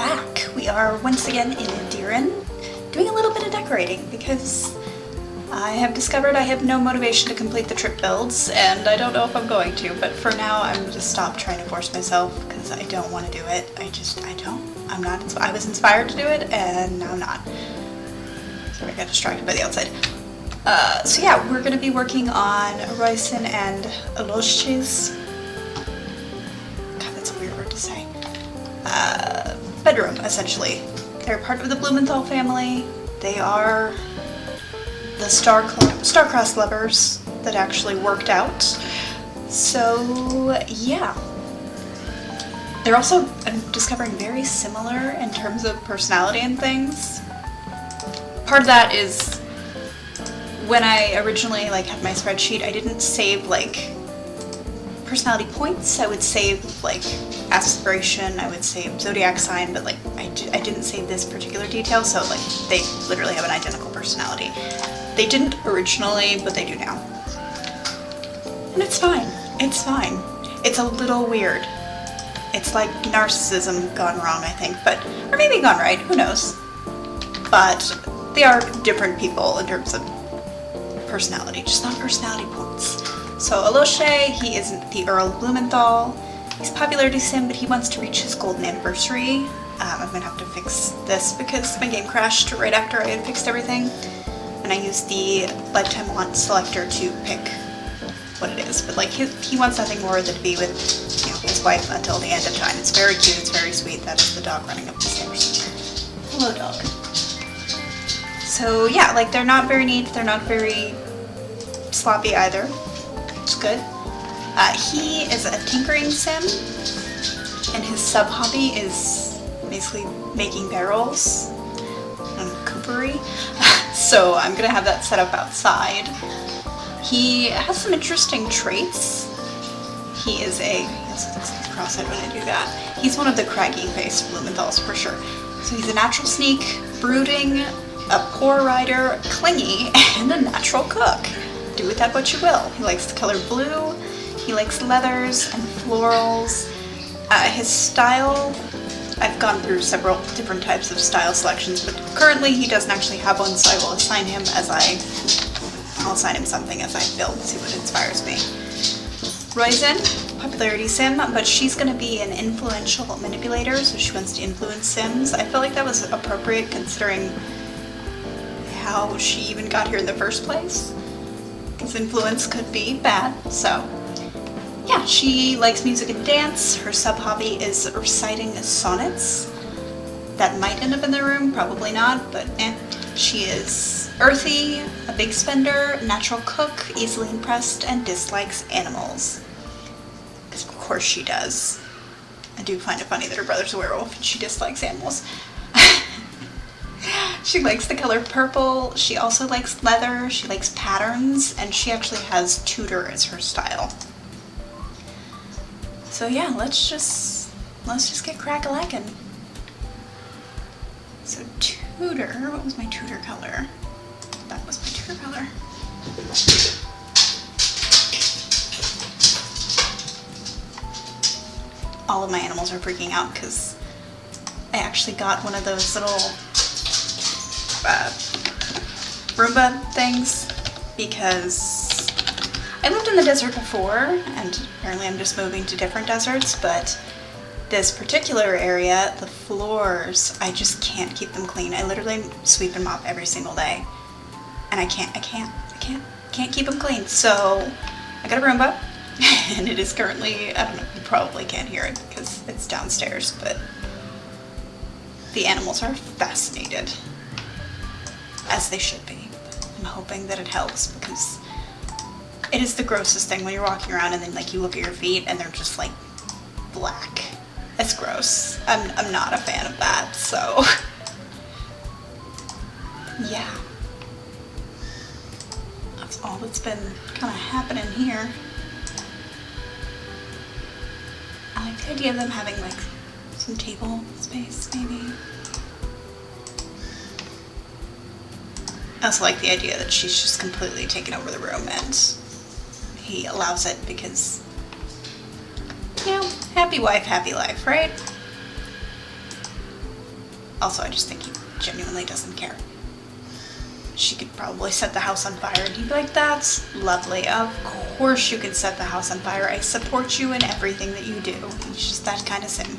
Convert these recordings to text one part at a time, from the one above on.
back. We are once again in Diren, doing a little bit of decorating because I have discovered I have no motivation to complete the trip builds, and I don't know if I'm going to, but for now I'm just stop trying to force myself because I don't want to do it. I was inspired to do it, and now I'm not. Sorry, I got distracted by the outside. So yeah, we're going to be working on Roisin and Alojzy's, God, that's a weird word to say, bedroom, essentially. They're part of the Blumenthal family. They are the star-crossed lovers that actually worked out. So yeah. They're also, I'm discovering, very similar in terms of personality and things. Part of that is when I originally had my spreadsheet, I didn't save personality points. I would save aspiration, I would save zodiac sign, but I didn't save this particular detail, so they literally have an identical personality. They didn't originally, but they do now. And it's fine. It's fine. It's a little weird. It's like narcissism gone wrong, I think, or maybe gone right, who knows. But they are different people in terms of personality, just not personality points. So Alojzy, he is the Earl of Blumenthal. He's popularity sim, but he wants to reach his golden anniversary. I'm gonna have to fix this because my game crashed right after I had fixed everything. And I used the lifetime want selector to pick what it is. But he wants nothing more than to be with his wife until the end of time. It's very cute, it's very sweet. That is the dog running up the stairs. Hello, dog. So yeah, they're not very neat, they're not very sloppy either. It's good. He is a tinkering sim, and his sub-hobby is basically making barrels and coopery. So I'm gonna have that set up outside. He has some interesting traits. He is looks cross-eyed when I do that. He's one of the craggy-faced Blumenthals for sure. So he's a natural sneak, brooding, a poor rider, clingy, and a natural cook. Do with that what you will. He likes the color blue, he likes leathers and florals. His style, I've gone through several different types of style selections, but currently he doesn't actually have one, so I will assign him something as I build, see what inspires me. Roisin, popularity sim, but she's going to be an influential manipulator, so she wants to influence sims. I feel like that was appropriate considering how she even got here in the first place. Because influence could be bad, so yeah, she likes music and dance. Her sub-hobby is reciting sonnets. That might end up in the room, probably not, but She is earthy, a big spender, natural cook, easily impressed, and dislikes animals. Because of course she does. I do find it funny that her brother's a werewolf and she dislikes animals. She likes the color purple, she also likes leather, she likes patterns, and she actually has Tudor as her style. So yeah, let's just get crack-a-lackin'. So Tudor, what was my Tudor color? That was my Tudor color. All of my animals are freaking out because I actually got one of those little Roomba things because I lived in the desert before, and apparently I'm just moving to different deserts, but this particular area, the floors, I just can't keep them clean. I literally sweep and mop every single day, and I can't keep them clean. So I got a Roomba, and it is currently, I don't know, you probably can't hear it because it's downstairs, but the animals are fascinated, as they should be. I'm hoping that it helps because it is the grossest thing when you're walking around and then you look at your feet and they're just black. It's gross. I'm not a fan of that, so yeah. That's all that's been kind of happening here. I like the idea of them having some table space, maybe. I also like the idea that she's just completely taken over the room and he allows it because, happy wife, happy life, right? Also, I just think he genuinely doesn't care. She could probably set the house on fire and he'd be like, that's lovely. Of course you can set the house on fire. I support you in everything that you do. He's just that kind of sim.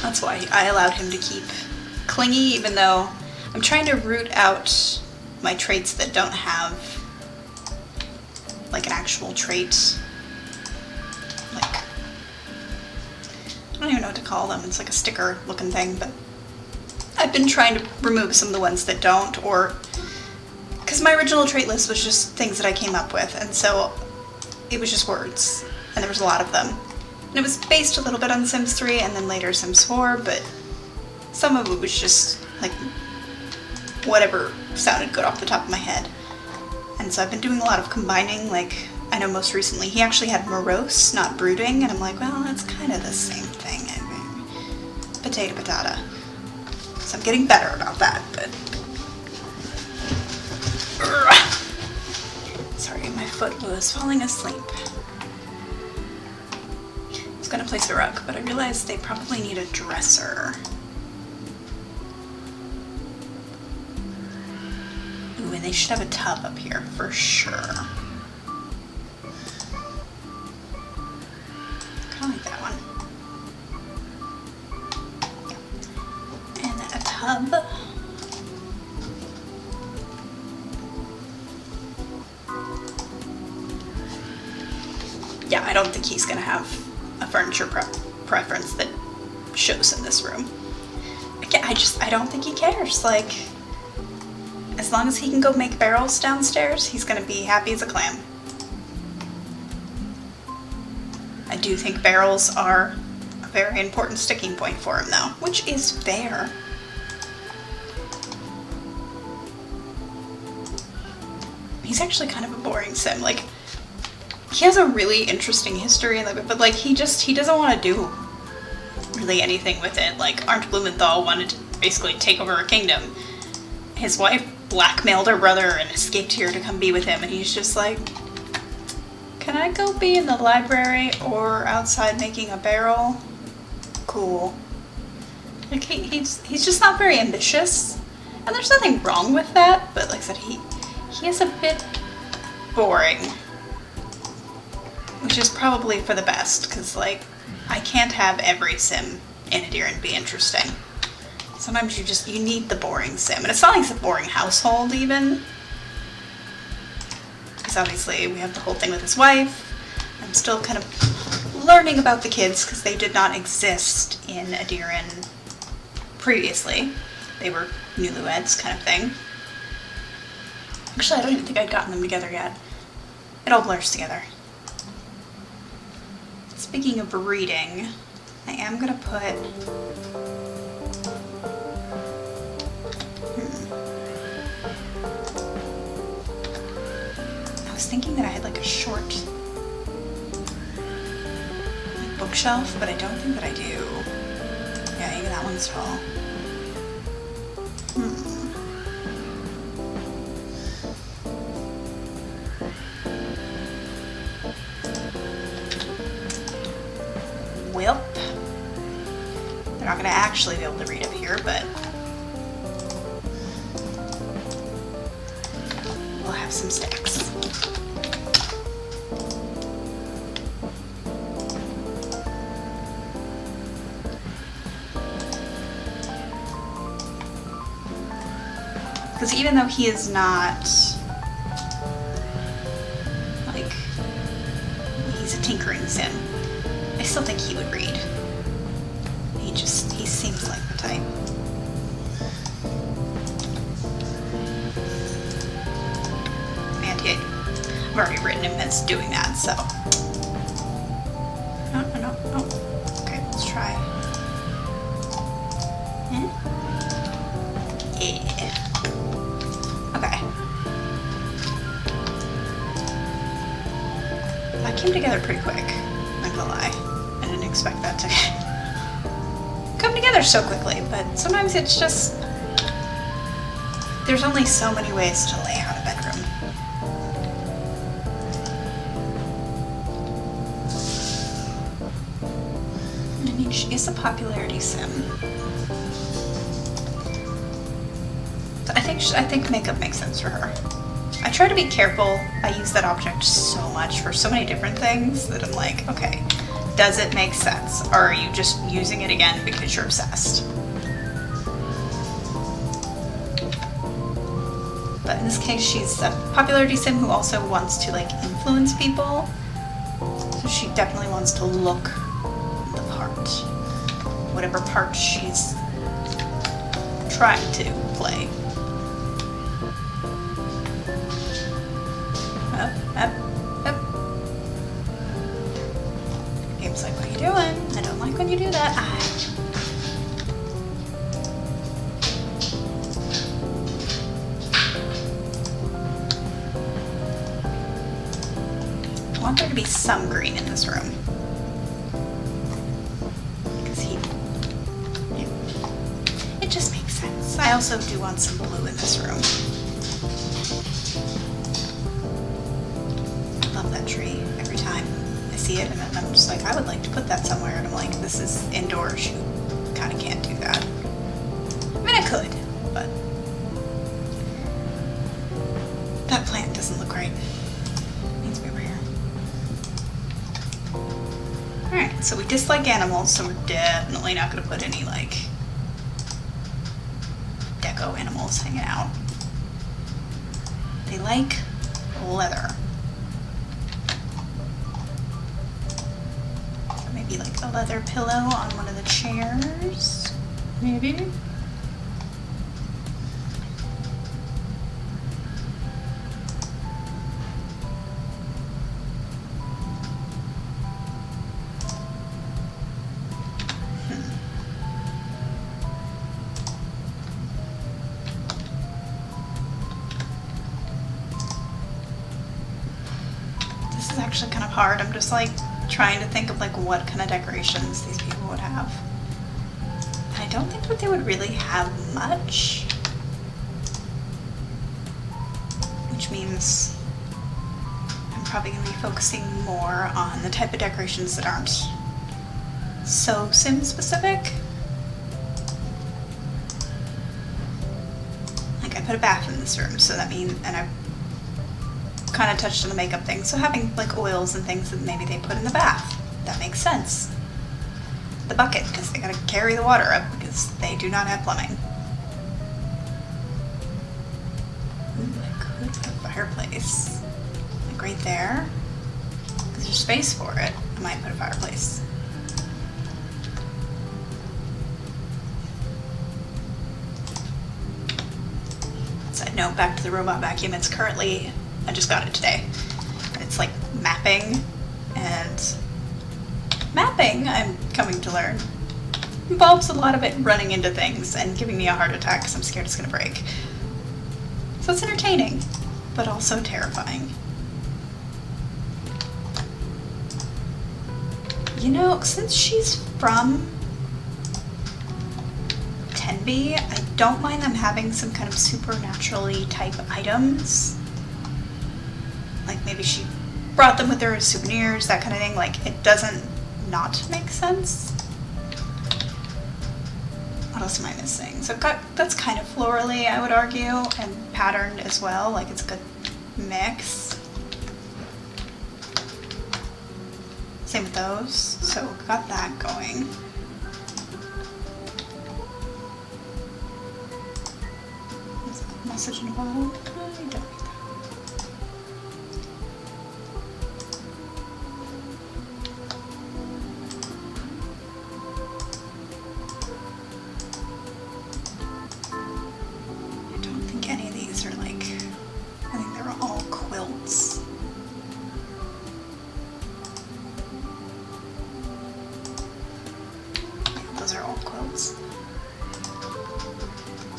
That's why I allowed him to keep clingy, even though I'm trying to root out my traits that don't have like an actual trait. Like, I don't even know what to call them. It's like a sticker looking thing, but I've been trying to remove some of the ones that don't, or because my original trait list was just things that I came up with, and so it was just words, and there was a lot of them. And it was based a little bit on Sims 3 and then later Sims 4, but some of it was just like whatever sounded good off the top of my head. And so I've been doing a lot of combining, like I know most recently he actually had morose, not brooding, and I'm like, well, that's kind of the same thing. Potato patata. So I'm getting better about that, but sorry, my foot was falling asleep. I was gonna place a rug, but I realized they probably need a dresser. Ooh, and they should have a tub up here for sure. Kinda like that one. Yeah. And a tub. Yeah, I don't think he's gonna have a furniture preference that shows in this room. I don't think he cares. Like, as long as he can go make barrels downstairs, he's gonna be happy as a clam. I do think barrels are a very important sticking point for him though, which is fair. He's actually kind of a boring sim. Like, he has a really interesting history, but like he doesn't want to do really anything with it. Like, Aunt Blumenthal wanted to basically take over her kingdom. His wife blackmailed her brother and escaped here to come be with him, and he's just like, can I go be in the library or outside making a barrel? Cool. Like, he's just not very ambitious, and there's nothing wrong with that, but like I said, he is a bit boring. Which is probably for the best, because like, I can't have every sim in Adiran be interesting. Sometimes you need the boring sim. And it's not like it's a boring household even. Because obviously we have the whole thing with his wife. I'm still kind of learning about the kids because they did not exist in Adiran previously. They were newlyweds kind of thing. Actually, I don't even think I'd gotten them together yet. It all blurs together. Speaking of reading, I am gonna put I was thinking that I had like a short like, bookshelf, but I don't think that I do. Yeah, even that one's tall. Welp. They're not going to actually be able to read up here, but we'll have some stacks. Because even though he is not, like, he's a tinkering sim, I still think he would read. He seems like the type. And I've already written him as doing that, so. No. Okay, let's try. Yeah. Okay. That came together pretty quick, not gonna lie. I didn't expect that to come together so quickly, but sometimes it's just, there's only so many ways to lay out a bedroom. mean, she is a popularity sim. I think makeup makes sense for her. I try to be careful. I use that object so much for so many different things that I'm like, okay, does it make sense? Or are you just using it again because you're obsessed? But in this case, she's a popularity sim who also wants to like influence people. So she definitely wants to look the part. Whatever part she's trying to play. Up. Game's like, what are you doing? I don't like when you do that. I want there to be some green in this room. Because it just makes sense. I also do want some blue in this room. Tree every time I see it, and then I'm just like, I would like to put that somewhere, and I'm like, this is indoors, you kind of can't do that. I mean, I could, but that plant doesn't look right. It needs to be over here. Alright, so we dislike animals, so we're definitely not going to put any like deco animals hanging out. They like leather. Maybe like a leather pillow on one of the chairs, maybe. This is actually kind of hard. I'm just like trying to think of like what kind of decorations these people would have. And I don't think that they would really have much. Which means I'm probably going to be focusing more on the type of decorations that aren't so sim specific. Like I put a bath in this room, so that means, and I kind of touched on the makeup thing, so having like oils and things that maybe they put in the bath, that makes sense. The bucket, because they gotta carry the water up because they do not have plumbing. Ooh, I could put a fireplace like right there, because there's space for it. I might put a fireplace. Side note, back to the robot vacuum, it's currently, I just got it today. It's like mapping, and mapping, I'm coming to learn, involves a lot of it running into things and giving me a heart attack because I'm scared it's gonna break. So it's entertaining, but also terrifying. You know, since she's from Tenby, I don't mind them having some kind of supernaturally type items. Like maybe she brought them with her as souvenirs, that kind of thing. Like it doesn't not make sense. What else am I missing? So that's kind of florally, I would argue, and patterned as well. Like it's a good mix. Same with those. So got that going. Is that a message in the bottom? I don't.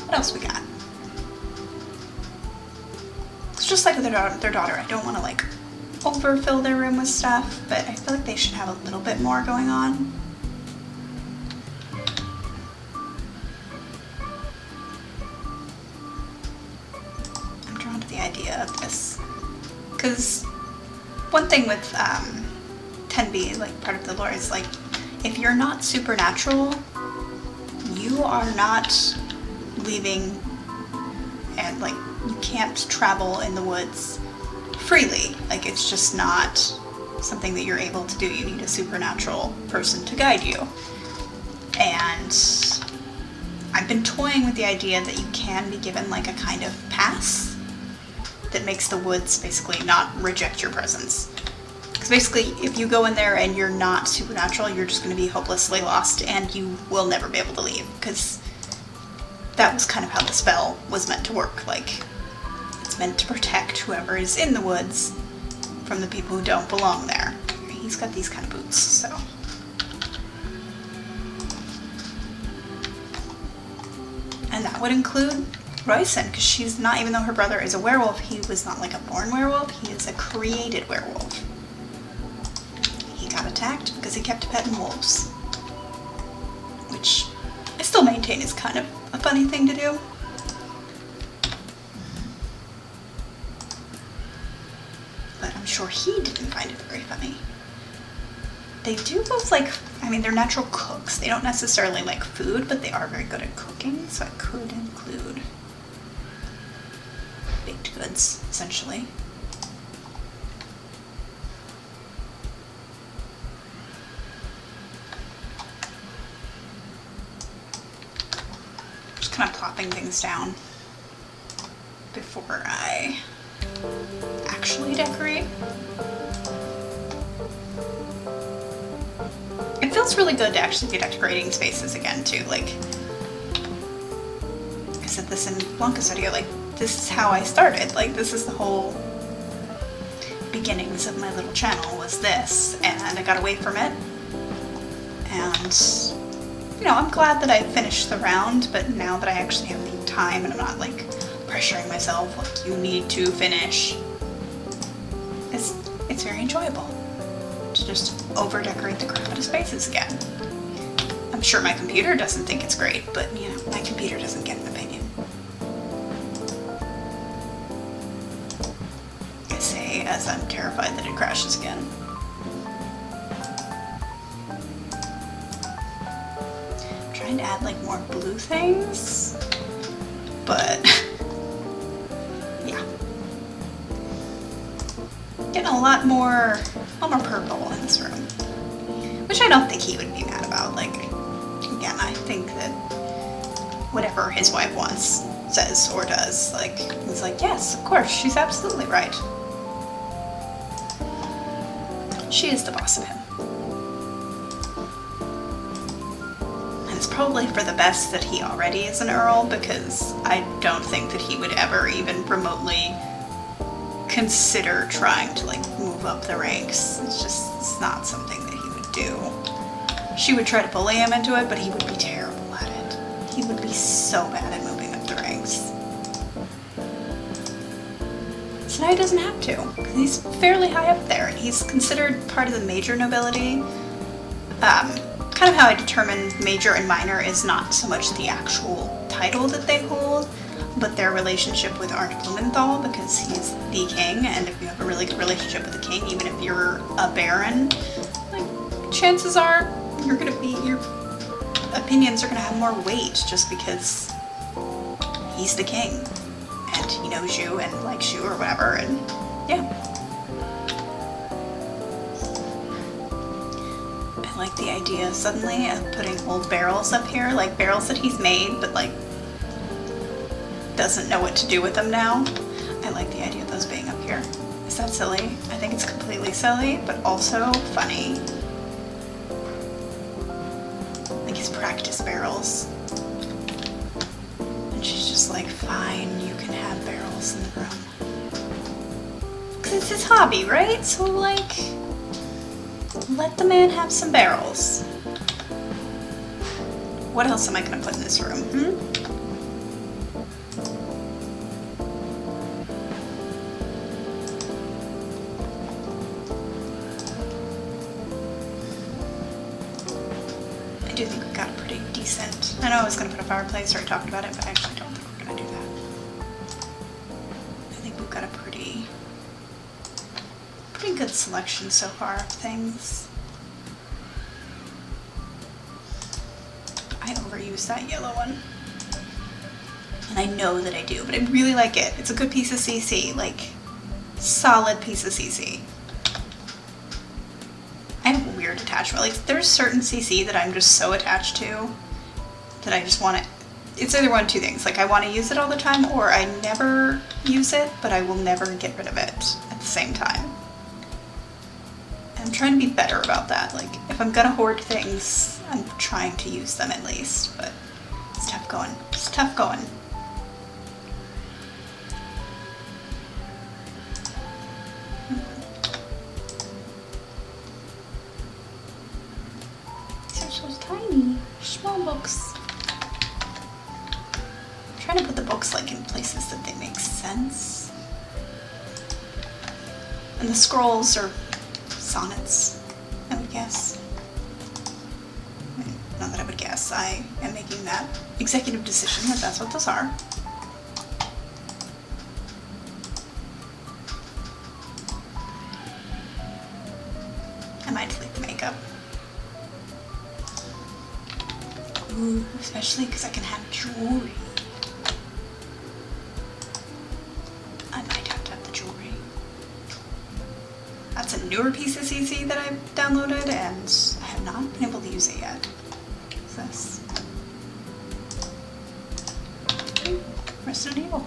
What else we got? It's just like their daughter. I don't want to like overfill their room with stuff, but I feel like they should have a little bit more going on. I'm drawn to the idea of this because one thing with Tenby, like part of the lore, is like if you're not supernatural, you are not leaving, and like you can't travel in the woods freely. Like it's just not something that you're able to do. You need a supernatural person to guide you. And I've been toying with the idea that you can be given like a kind of pass that makes the woods basically not reject your presence. Because basically, if you go in there and you're not supernatural, you're just going to be hopelessly lost and you will never be able to leave. Because that was kind of how the spell was meant to work. Like, it's meant to protect whoever is in the woods from the people who don't belong there. He's got these kind of boots, so. And that would include Roisin, because she's not, even though her brother is a werewolf, he was not like a born werewolf, he is a created werewolf. He got attacked because he kept petting wolves. Which I still maintain is kind of a funny thing to do. But I'm sure he didn't find it very funny. They do both like, I mean, they're natural cooks. They don't necessarily like food, but they are very good at cooking, so it could include baked goods, essentially. Just kind of plopping things down before I actually decorate. It feels really good to actually be decorating spaces again too, like, I said this in Blanca's video, like, this is how I started, like, this is the whole beginnings of my little channel was this, and I got away from it, and, you know, I'm glad that I finished the round, but now that I actually have the time and I'm not, like, pressuring myself, like, you need to finish, it's very enjoyable to just over-decorate the crap out of spaces again. I'm sure my computer doesn't think it's great, but, you know, my computer doesn't get an opinion. I say as I'm terrified that it crashes again. I'm trying to add, like, more blue things, but yeah. Getting a lot more purple in this room, which I don't think he would be mad about. Like, again, I think that whatever his wife wants, says, or does, like, he's like, yes, of course, she's absolutely right. She is the boss of him. And it's probably for the best that he already is an earl, because I don't think that he would ever even remotely consider trying to, like, move up the ranks. It's not something that he would do. She would try to bully him into it, but he would be terrible at it. He would be so bad at moving up the ranks. So now he doesn't have to, because he's fairly high up there, and he's considered part of the major nobility. Kind of how I determine major and minor is not so much the actual title that they hold, but their relationship with Blumenthal, because he's the king, and if you have a really good relationship with the king, even if you're a baron, like, chances are your opinions are gonna have more weight just because he's the king and he knows you and likes you or whatever, and yeah. I like the idea suddenly of putting old barrels up here, like barrels that he's made but like doesn't know what to do with them now. I like the idea of those being up here. Is that silly? I think it's completely silly, but also funny. Like his practice barrels. And she's just like, fine, you can have barrels in the room. Because it's his hobby, right? So like, let the man have some barrels. What else am I gonna put in this room, I do think we've got a pretty decent, I know I was going to put a fireplace, or I talked about it, but I actually don't think we're going to do that. I think we've got a pretty good selection so far of things. use that yellow one. And I know that I do, but I really like it. It's a good piece of CC, like solid piece of CC. I have a weird attachment. Like there's certain CC that I'm just so attached to that I just want it. It's either one of two things. Like I want to use it all the time, or I never use it, but I will never get rid of it at the same time. And I'm trying to be better about that. Like if I'm gonna hoard things, I'm trying to use them at least, but it's tough going. It's tough going. These are so tiny, small books. I'm trying to put the books like in places that they make sense. And the scrolls are sonnets, I would guess. Not that I would guess, I am making that executive decision that that's what those are. I might delete the makeup. Ooh, especially because I can have jewelry. I might have to have the jewelry. That's a newer piece of CC that I've downloaded and I have not been able to use it yet. What's this? Resident Evil.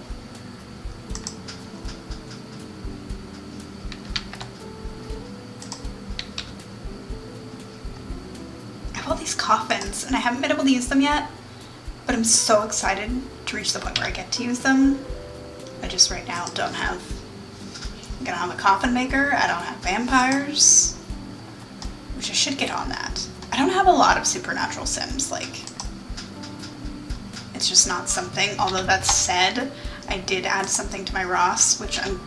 I have all these coffins and I haven't been able to use them yet, but I'm so excited to reach the point where I get to use them. I just right now don't have, I don't have a coffin maker, I don't have vampires, which I should get on that. I don't have a lot of supernatural sims, like, it's just not something, although that said, I did add something to my Ross, which I'm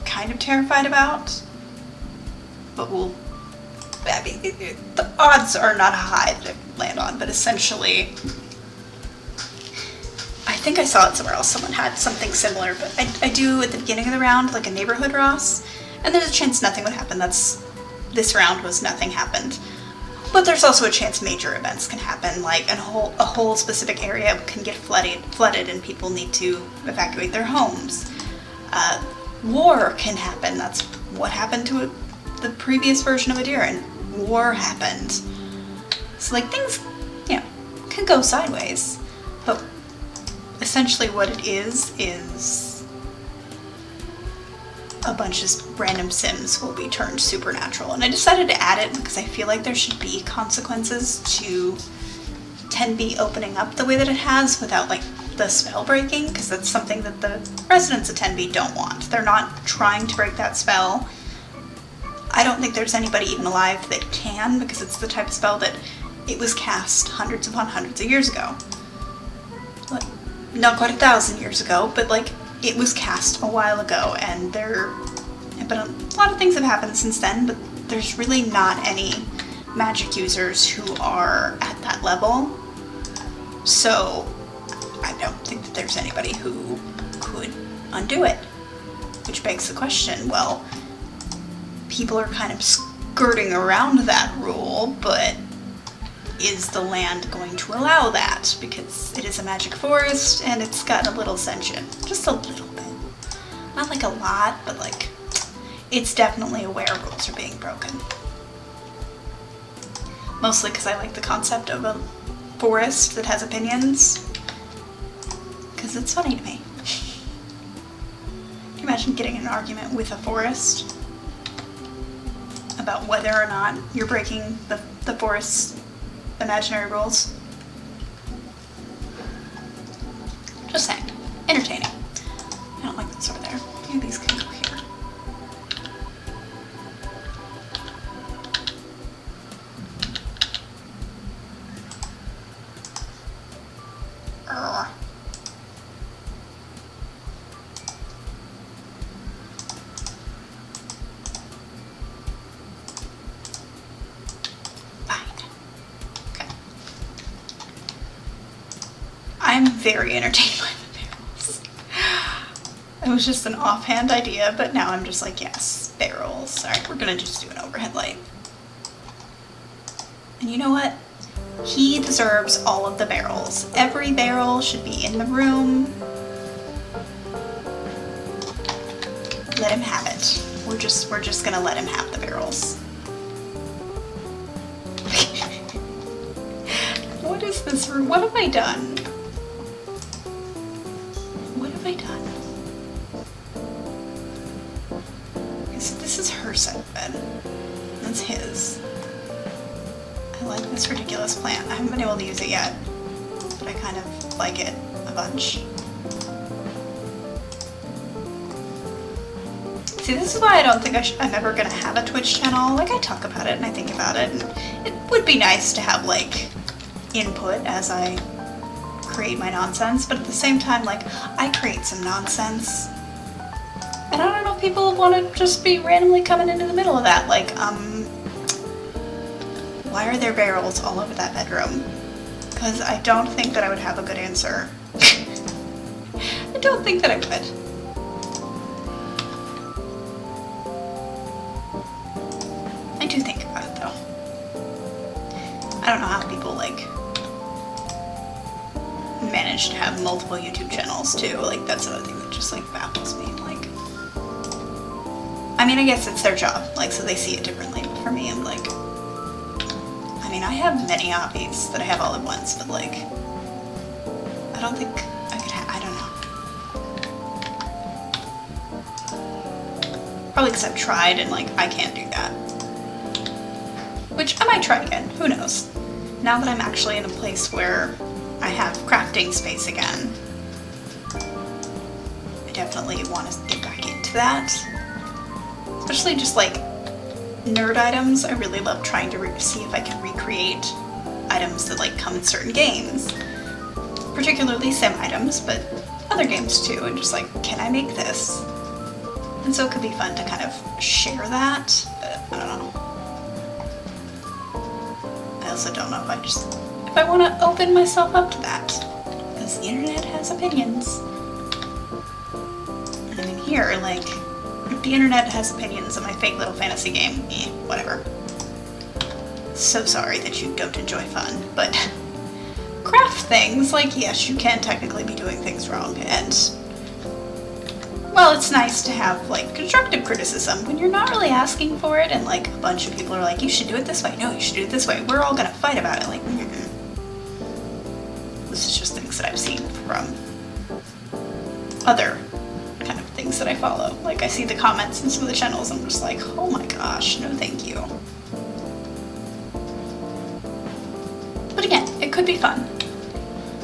kind of terrified about, but we'll, I mean, the odds are not high that I land on, but essentially, I think I saw it somewhere else, someone had something similar, but I do at the beginning of the round, like a neighborhood Ross, and there's a chance nothing would happen. This round was nothing happened. But there's also a chance major events can happen, like a whole specific area can get flooded and people need to evacuate their homes. War can happen, that's what happened to the previous version of Adiran. War happened. So like things, you know, can go sideways, but essentially what it is a bunch of random sims will be turned supernatural. And I decided to add it because I feel like there should be consequences to 10B opening up the way that it has without like the spell breaking, because that's something that the residents of 10B don't want. They're not trying to break that spell. I don't think there's anybody even alive that can, because it's the type of spell that it was cast hundreds upon hundreds of years ago. Like, not quite 1,000 years ago, but like it was cast a while ago, and there have been a lot of things have happened since then, but there's really not any magic users who are at that level. So I don't think that there's anybody who could undo it, which begs the question, well, people are kind of skirting around that rule, but is the land going to allow that? Because it is a magic forest and it's got a little sentient. Just a little bit. Not like a lot, but like, it's definitely aware rules are being broken. Mostly because I like the concept of a forest that has opinions. Because it's funny to me. Can you imagine getting in an argument with a forest about whether or not you're breaking the forest's imaginary rules? Just saying. Entertaining. I don't like this over there. Maybe these can go here. I'm very entertained by the barrels. It was just an offhand idea, but now I'm just like, yes, barrels. Alright, we're gonna just do an overhead light. And you know what? He deserves all of the barrels. Every barrel should be in the room. Let him have it. We're just gonna let him have the barrels. What is this room? What have I done? What have I done? So this is her side of bed. That's his. I like this ridiculous plant. I haven't been able to use it yet, but I kind of like it a bunch. See, this is why I don't think I'm ever gonna have a Twitch channel. Like, I talk about it and I think about it, and it would be nice to have, like, input as I create my nonsense, but at the same time, like, I create some nonsense. And I don't know if people want to just be randomly coming into the middle of that. Like, why are there barrels all over that bedroom? Because I don't think that I would have a good answer. I don't think that I would. I do think about it though. I don't know how people like manage to have multiple YouTube channels too. Like, that's another thing that just like baffles me. Like, I mean, I guess it's their job, like, so they see it differently. But for me, I'm like, I mean, I have many hobbies that I have all at once, but like, I don't think I could have, I don't know. Probably because I've tried and like, I can't do that. Which I might try again, who knows. Now that I'm actually in a place where I have crafting space again, I definitely want to get back into that. Especially just like nerd items. I really love trying to see if I can recreate items that like come in certain games. Particularly sim items, but other games too, and just like, can I make this? And so it could be fun to kind of share that, but I don't know. I also don't know if I want to open myself up to that, because the internet has opinions. And I mean, here, like, if the internet has opinions of my fake little fantasy game, whatever. So sorry that you don't enjoy fun, but craft things, like, yes, you can technically be doing things wrong, and, well, it's nice to have, like, constructive criticism when you're not really asking for it, and, like, a bunch of people are like, you should do it this way, no, you should do it this way, we're all gonna fight about it, like, This is just things that I've seen from other kind of things that I follow. Like, I see the comments in some of the channels, I'm just like, oh my gosh, no thank you. But again, it could be fun.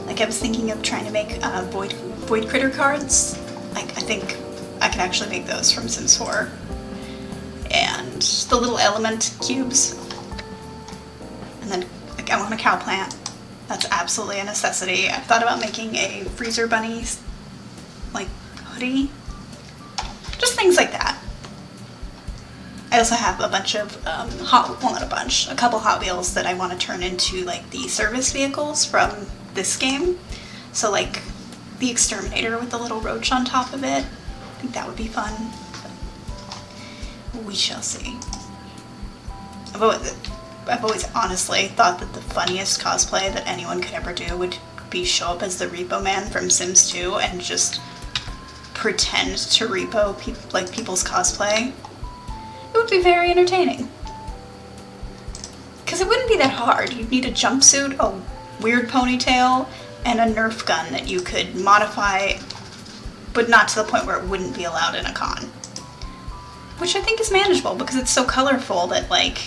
Like, I was thinking of trying to make void critter cards. Like, I think I could actually make those from Sims 4. And the little element cubes. And then, like, I want a cow plant. That's absolutely a necessity. I've thought about making a freezer bunny, like, hoodie. Just things like that. I also have a bunch of, a couple Hot Wheels that I want to turn into, like, the service vehicles from this game. So, like, the exterminator with the little roach on top of it. I think that would be fun. But we shall see. I've always honestly thought that the funniest cosplay that anyone could ever do would be show up as the Repo Man from Sims 2 and just pretend to repo people's cosplay. It would be very entertaining. Because it wouldn't be that hard. You'd need a jumpsuit, a weird ponytail, and a Nerf gun that you could modify, but not to the point where it wouldn't be allowed in a con. Which I think is manageable because it's so colorful that, like,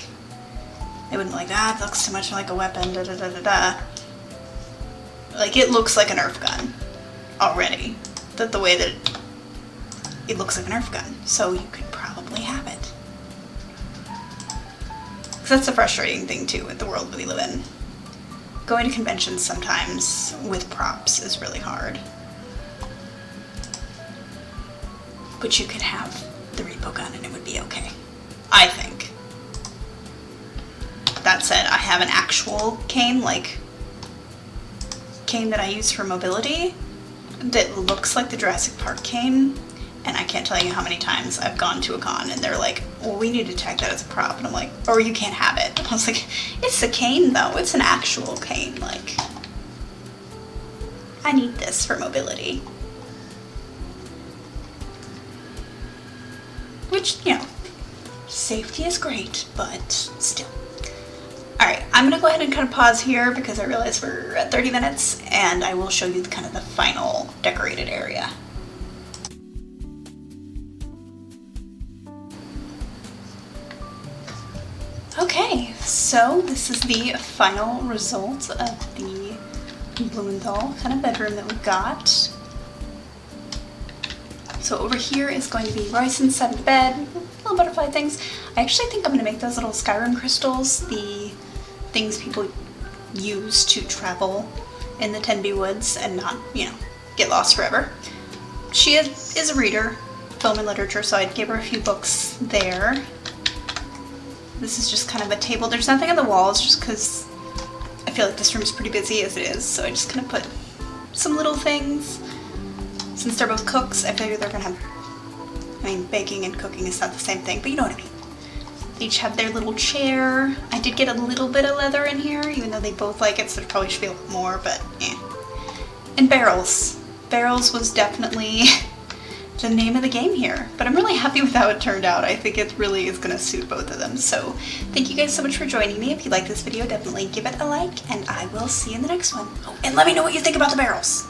they wouldn't be like, ah, it looks too much like a weapon, da da da da da. Like, it looks like a Nerf gun already. That the way that it looks like a Nerf gun. So you could probably have it. Because that's the frustrating thing too with the world that we live in. Going to conventions sometimes with props is really hard. But you could have the repo gun and it would be okay. I think. That said, I have an actual cane, like, cane that I use for mobility that looks like the Jurassic Park cane, and I can't tell you how many times I've gone to a con and they're like, well, we need to tag that as a prop. And I'm like, or you can't have it. I was like, it's a cane though. It's an actual cane. Like, I need this for mobility. Which, you know, safety is great, but still. Alright, I'm gonna go ahead and kind of pause here because I realize we're at 30 minutes and I will show you kind of the final decorated area. Okay, so this is the final result of the Blumenthal kind of bedroom that we got. So over here is going to be Roisin's side of the bed, little butterfly things. I actually think I'm going to make those little Skyrim crystals, the things people use to travel in the Tenby Woods and not, you know, get lost forever. She is a reader, film and literature, so I gave her a few books there. This is just kind of a table. There's nothing on the walls just because I feel like this room's pretty busy as it is, so I just kind of put some little things. Since they're both cooks, I figure they're gonna have, I mean, baking and cooking is not the same thing, but you know what I mean. They each have their little chair. I did get a little bit of leather in here, even though they both like it, so there probably should be a little more, but eh. And barrels. Barrels was definitely the name of the game here, but I'm really happy with how it turned out. I think it really is gonna suit both of them. So thank you guys so much for joining me. If you like this video, definitely give it a like, and I will see you in the next one. Oh, and let me know what you think about the barrels.